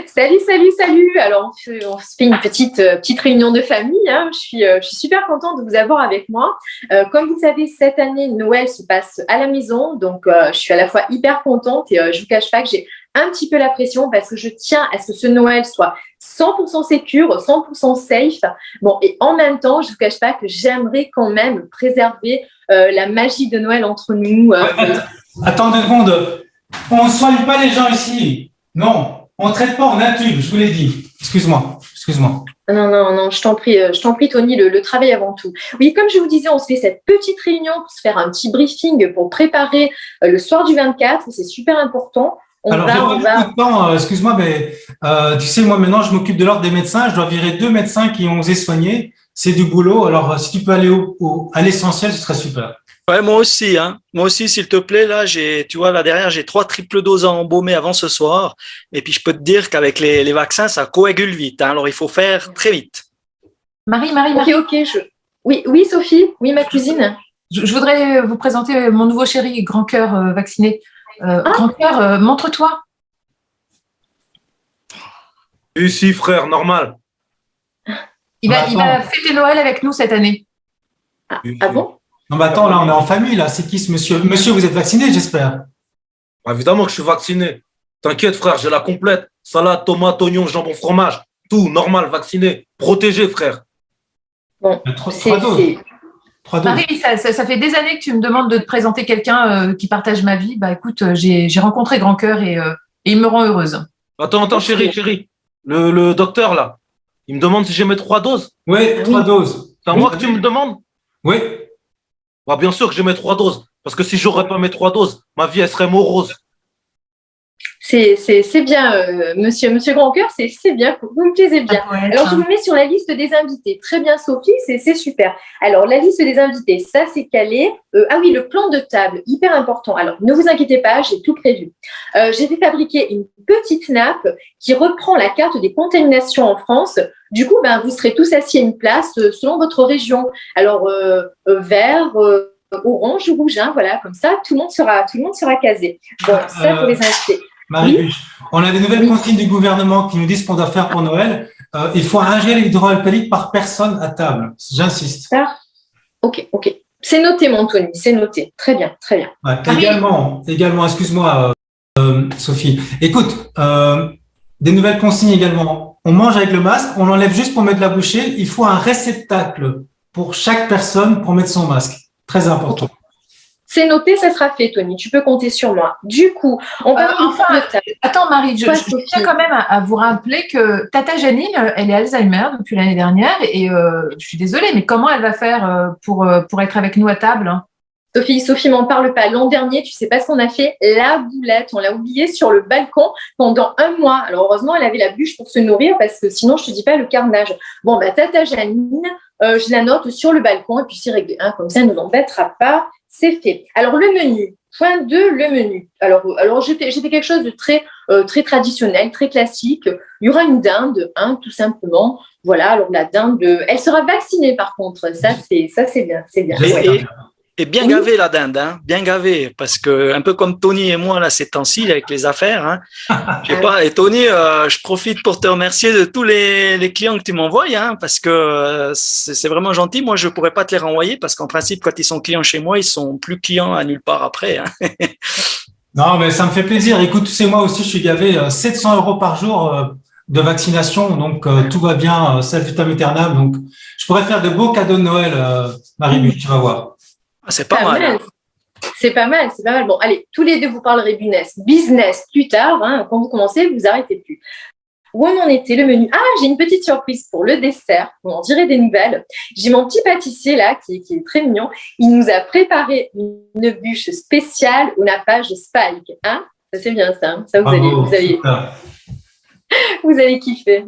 Salut, salut, salut. Alors, on se fait une petite réunion de famille, hein. Je suis super contente de vous avoir avec moi. Comme vous le savez, cette année, Noël se passe à la maison. Donc, je suis à la fois hyper contente et je ne vous cache pas que j'ai un petit peu la pression parce que je tiens à ce que ce Noël soit 100% sécure, 100% safe. Bon, et en même temps, je ne vous cache pas que j'aimerais quand même préserver la magie de Noël entre nous. Attends 2 secondes. On ne soigne pas les gens ici. Non, on ne traite pas, on intube, je vous l'ai dit. Excuse-moi. Non, non, non, je t'en prie, Tony, le travail avant tout. Oui, comme je vous disais, on se fait cette petite réunion pour se faire un petit briefing pour préparer le soir du 24. C'est super important. Alors, j'ai pas beaucoup de temps, excuse-moi, mais tu sais, moi maintenant, je m'occupe de l'ordre des médecins. Je dois virer 2 médecins qui ont osé soigner. C'est du boulot. Alors, si tu peux aller à l'essentiel, ce serait super. Ouais, moi aussi, hein. Moi aussi, s'il te plaît, là, tu vois, là derrière, j'ai 3 triples doses à embaumer avant ce soir. Et puis, je peux te dire qu'avec les vaccins, ça coagule vite, hein. Alors, il faut faire très vite. Marie. Ok. Oui, Sophie. Oui, ma cousine. Je voudrais vous présenter mon nouveau chéri, Grand Cœur vacciné. Grand Cœur, montre-toi. Ici, frère, normal. Il va fêter Noël avec nous cette année. Ah bon? Non, mais attends, là, on est en famille, là. C'est qui ce monsieur? Monsieur, vous êtes vacciné, j'espère. Évidemment que je suis vacciné. T'inquiète, frère, j'ai la complète. Salade, tomate, oignon, jambon, fromage. Tout, normal, vacciné. Protégé, frère. Bon, 3 doses. 3 doses. Marie, ça fait des années que tu me demandes de te présenter quelqu'un qui partage ma vie. Bah écoute, j'ai rencontré Grand Cœur et il me rend heureuse. Attends, chérie. Le docteur, là, il me demande si j'ai mes 3 doses. Oui, 3 doses. C'est à moi que tu me demandes? Oui. Bien sûr que j'ai mes 3 doses. Parce que si j'aurais pas mes 3 doses, ma vie, elle serait morose. C'est bien, monsieur Grandcœur, c'est bien, vous me plaisez bien. Alors, je me mets sur la liste des invités. Très bien, Sophie, c'est super. Alors, la liste des invités, ça, c'est calé. Ah oui, le plan de table, hyper important. Alors, ne vous inquiétez pas, j'ai tout prévu. J'ai fait fabriquer une petite nappe qui reprend la carte des contaminations en France. Du coup, vous serez tous assis à une place selon votre région. Alors, vert, orange, rouge, hein, voilà, comme ça, tout le monde sera casé. Bon, ça, pour les invités. Marie, Oui. on a des nouvelles consignes du gouvernement qui nous disent qu'on doit faire pour Noël. Il faut 1 gel hydroalcoolique par personne à table. J'insiste. Ok. C'est noté, mon Tony, c'est noté. Très bien. Ouais, également, excuse-moi, Sophie. Écoute, des nouvelles consignes également. On mange avec le masque, on l'enlève juste pour mettre la bouchée. Il faut un réceptacle pour chaque personne pour mettre son masque. Très important. Okay. C'est noté, ça sera fait, Tony. Tu peux compter sur moi. Du coup, on va Attends, Marie, je tiens quand même à vous rappeler que Tata Janine, elle est Alzheimer depuis l'année dernière et je suis désolée, mais comment elle va faire pour être avec nous à table, hein? Sophie, m'en parle pas. L'an dernier, tu sais pas ce qu'on a fait? La boulette, on l'a oubliée sur le balcon pendant 1 mois. Alors, heureusement, elle avait la bûche pour se nourrir parce que sinon, je te dis pas le carnage. Bon, Tata Janine, je la note sur le balcon et puis c'est réglé, hein, comme ça, elle ne nous embêtera pas. C'est fait. Alors, le menu. Point 2, le menu. Alors j'ai fait quelque chose de très traditionnel, très classique. Il y aura une dinde, hein, tout simplement. Voilà, alors la dinde, elle sera vaccinée par contre. Ça, c'est bien. Et bien gavé la dinde, hein, bien gavé, parce que un peu comme Tony et moi là ces temps-ci avec les affaires, hein, je sais pas. Et Tony, je profite pour te remercier de tous les clients que tu m'envoies, hein, parce que c'est vraiment gentil. Moi, je pourrais pas te les renvoyer parce qu'en principe, quand ils sont clients chez moi, ils sont plus clients à nulle part après, hein. Non, mais ça me fait plaisir. Écoute, tu sais, moi aussi, je suis gavé 700 € par jour de vaccination, donc tout va bien, salut vitam aeternam. Donc, je pourrais faire de beaux cadeaux de Noël, Marie, tu vas voir. C'est pas mal. Hein. C'est pas mal. Bon, allez, tous les deux, vous parlerez business plus tard. Hein, quand vous commencez, vous arrêtez plus. Où on en était, le menu? Ah, j'ai une petite surprise pour le dessert. Vous en direz des nouvelles. J'ai mon petit pâtissier là, qui est très mignon. Il nous a préparé une bûche spéciale au nappage Spike. Hein, ça, c'est bien ça. Hein, ça, vous allez kiffer.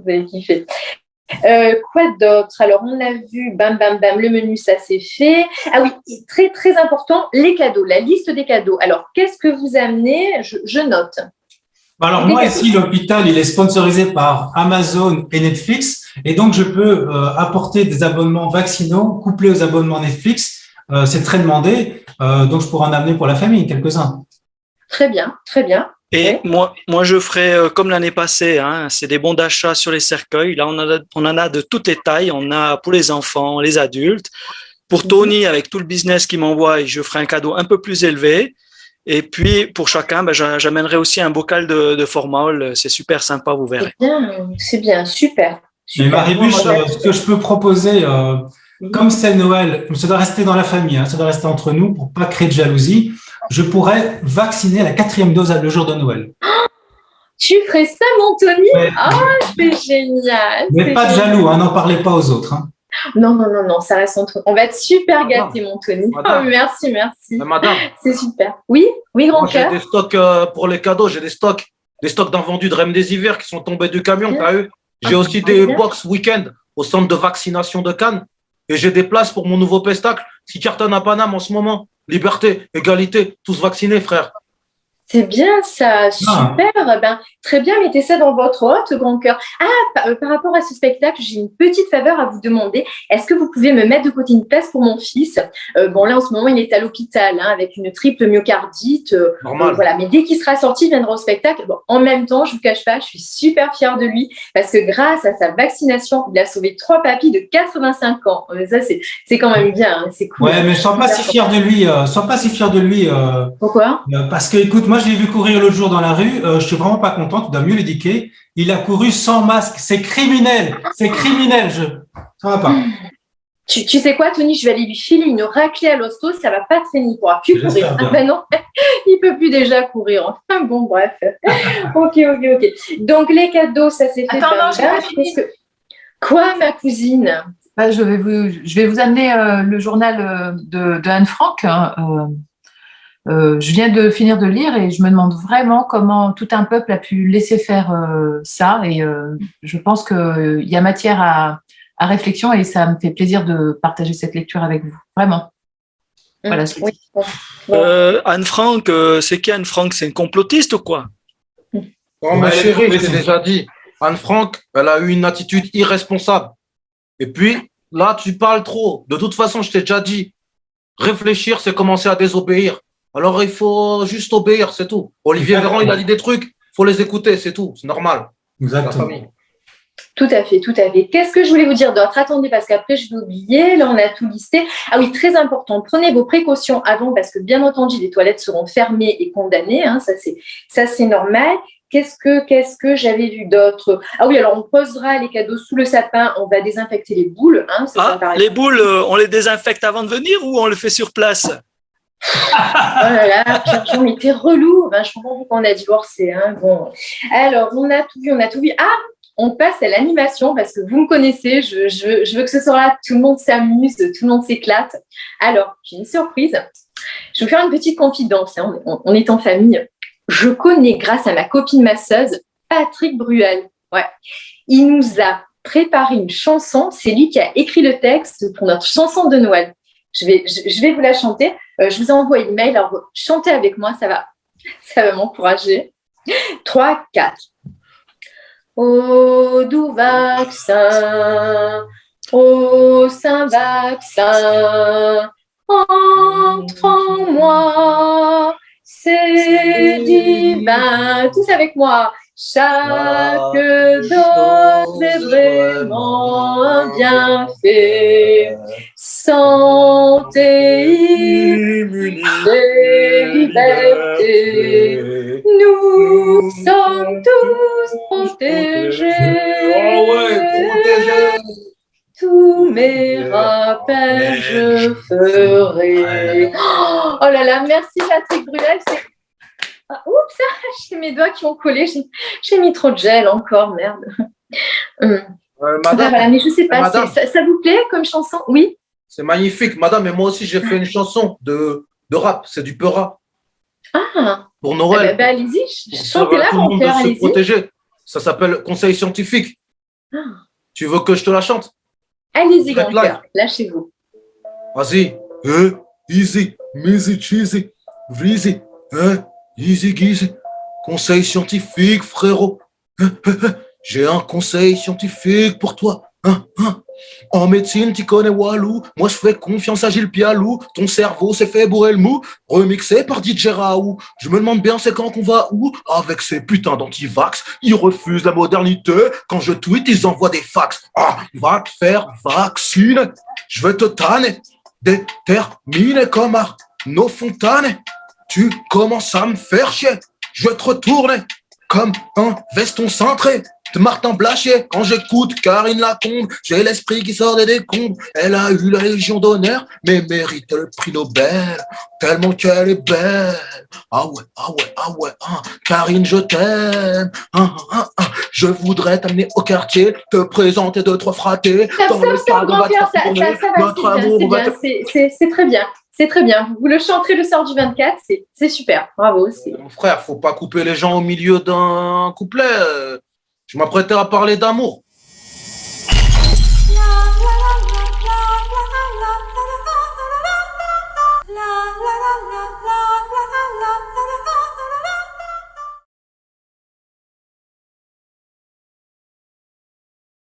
Quoi d'autre? Alors, on a vu, bam, le menu, ça c'est fait. Ah oui, très, très important, les cadeaux, la liste des cadeaux. Alors, qu'est-ce que vous amenez? Je note. Alors moi ici, l'hôpital, il est sponsorisé par Amazon et Netflix, et donc je peux apporter des abonnements vaccinaux couplés aux abonnements Netflix. C'est très demandé, donc je pourrais en amener pour la famille, quelques-uns. Très bien, très bien. Et moi, je ferai comme l'année passée. Hein, c'est des bons d'achat sur les cercueils. Là, on en a de toutes les tailles. On a pour les enfants, les adultes. Pour Tony, avec tout le business qu'il m'envoie, je ferai un cadeau un peu plus élevé. Et puis, pour chacun, j'amènerai aussi un bocal de formol. C'est super sympa, vous verrez. C'est bien, super. Mais Marie-Buche, ce que je peux proposer, comme c'est Noël, ça doit rester dans la famille, hein, ça doit rester entre nous pour pas créer de jalousie. Je pourrais vacciner la 4e dose le jour de Noël. Tu ferais ça, mon Tony? Ouais. C'est génial. Mais pas de jaloux, hein, n'en parlez pas aux autres. Hein. Non, ça reste entre nous. On va être super gâtés, mon Tony. Merci. Madame. C'est super. Oui, grand cœur. J'ai des stocks pour les cadeaux, j'ai des stocks d'invendus de Remdesivir qui sont tombés du camion, t'as eu. J'ai aussi des box week-end au centre de vaccination de Cannes. Et j'ai des places pour mon nouveau pestacle qui cartonne à Paname en ce moment. Liberté, égalité, tous vaccinés, frère. C'est bien ça, super. Ben, très bien, mettez ça dans votre hôte, grand cœur. Par rapport à ce spectacle, j'ai une petite faveur à vous demander. Est-ce que vous pouvez me mettre de côté une place pour mon fils? Bon, là, en ce moment, il est à l'hôpital avec une triple myocardite. Normal. Voilà, mais dès qu'il sera sorti, il viendra au spectacle. Bon, en même temps, je ne vous cache pas, je suis super fière de lui parce que grâce à sa vaccination, il a sauvé 3 papis de 85 ans. Ça, c'est quand même bien, hein, c'est cool. Ouais, mais je ne sois pas si fier de lui. Pourquoi? Parce que, écoute, moi, je l'ai vu courir l'autre jour dans la rue. Je suis vraiment pas content. Tu dois mieux l'éduquer. Il a couru sans masque. C'est criminel. Ça va pas. Tu sais quoi, Tony, je vais aller lui filer une raclée à l'hosto. Ça va pas traîner. Il pourra plus courir. Ben non, il peut plus déjà courir. Enfin bon, bref. Ok. Donc les cadeaux, ça s'est fait. Attends, non, j'ai pas fini. Quoi, ma cousine? Je vais vous amener le journal de Anne Frank. Je viens de finir de lire et je me demande vraiment comment tout un peuple a pu laisser faire ça. Et je pense qu'il y a matière à réflexion et ça me fait plaisir de partager cette lecture avec vous. Vraiment. Voilà. Anne Frank, c'est qui Anne Frank? C'est une complotiste ou quoi? Oh, ma chérie, je t'ai déjà dit. Anne Frank, elle a eu une attitude irresponsable. Et puis, là, tu parles trop. De toute façon, je t'ai déjà dit. Réfléchir, c'est commencer à désobéir. Alors, il faut juste obéir, c'est tout. Olivier Véran, il a dit des trucs, il faut les écouter, c'est tout, c'est normal. Exactement. Tout à fait. Qu'est-ce que je voulais vous dire d'autre? Attendez, parce qu'après, je vais oublier. Là, on a tout listé. Ah oui, très important. Prenez vos précautions avant, parce que bien entendu, les toilettes seront fermées et condamnées. Hein, ça, c'est normal. Qu'est-ce que j'avais vu d'autre? Ah oui, alors on posera les cadeaux sous le sapin. On va désinfecter les boules. Hein, les boules, on les désinfecte avant de venir ou on le fait sur place? Oh là là, Pierre-Jean, mais t'es relou. Je comprends pourquoi on a divorcé. Hein. Bon. Alors, on a tout vu. On passe à l'animation parce que vous me connaissez. Je veux que ce soir-là, tout le monde s'amuse, tout le monde s'éclate. Alors, j'ai une surprise. Je vais vous faire une petite confidence. Hein. On est en famille. Je connais, grâce à ma copine masseuse, Patrick Bruel. Ouais. Il nous a préparé une chanson. C'est lui qui a écrit le texte pour notre chanson de Noël. Je vais vous la chanter. Je vous envoie une mail. Alors, chantez avec moi, ça va m'encourager. 3, 4. Ô doux vaccin, ô saint vaccin, entre en moi, c'est divin. Tous avec moi. Chaque dose est vraiment un bienfait. Santé, immunité, liberté. Nous sommes tous protégés. Oh ouais, protégés. Tous mes rappels je ferai. Oh là là, merci Patrick Bruel. Oups, j'ai mes doigts qui ont collé. J'ai mis trop de gel encore, merde. Madame, voilà, mais je ne sais pas, ça vous plaît comme chanson? Oui. C'est magnifique, madame. Et moi aussi, j'ai fait une chanson de rap. C'est du peura. Pour Noël. Allez-y, chantez-la, mon cœur, allez-y. Protéger. Ça s'appelle Conseil scientifique. Tu veux que je te la chante? Allez-y, grand cœur, lâchez-vous. Vas-y. Easy, easy, cheesy, breezy, easy, easy. conseil scientifique, frérot. J'ai un conseil scientifique pour toi. En médecine, tu connais Walou. Moi, je fais confiance à Gilles Pialou. Ton cerveau s'est fait bourrer le mou. Remixé par DJ Raoult. Je me demande bien c'est quand qu'on va où. Avec ces putains d'anti-vax. Ils refusent la modernité. Quand je tweete, ils envoient des fax. Ah, va te faire vacciner. Je vais te tanner. Déterminé comme Arnaud Fontane. Tu commences à me faire chier. Je vais te retourner comme un veston cintré de Martin Blachier. Quand j'écoute Karine Lacombe, j'ai l'esprit qui sort des décombres. Elle a eu la Légion d'honneur, mais mérite le prix Nobel, tellement qu'elle est belle. Ah ouais, Karine, je t'aime. Je voudrais t'amener au quartier, te présenter 2-3 fratés. Dans le stade, on va notre amour. C'est très bien. C'est très bien. Vous le chanterez le soir du 24, c'est super. Bravo. Mon frère, faut pas couper les gens au milieu d'un couplet. Je m'apprêtais à parler d'amour.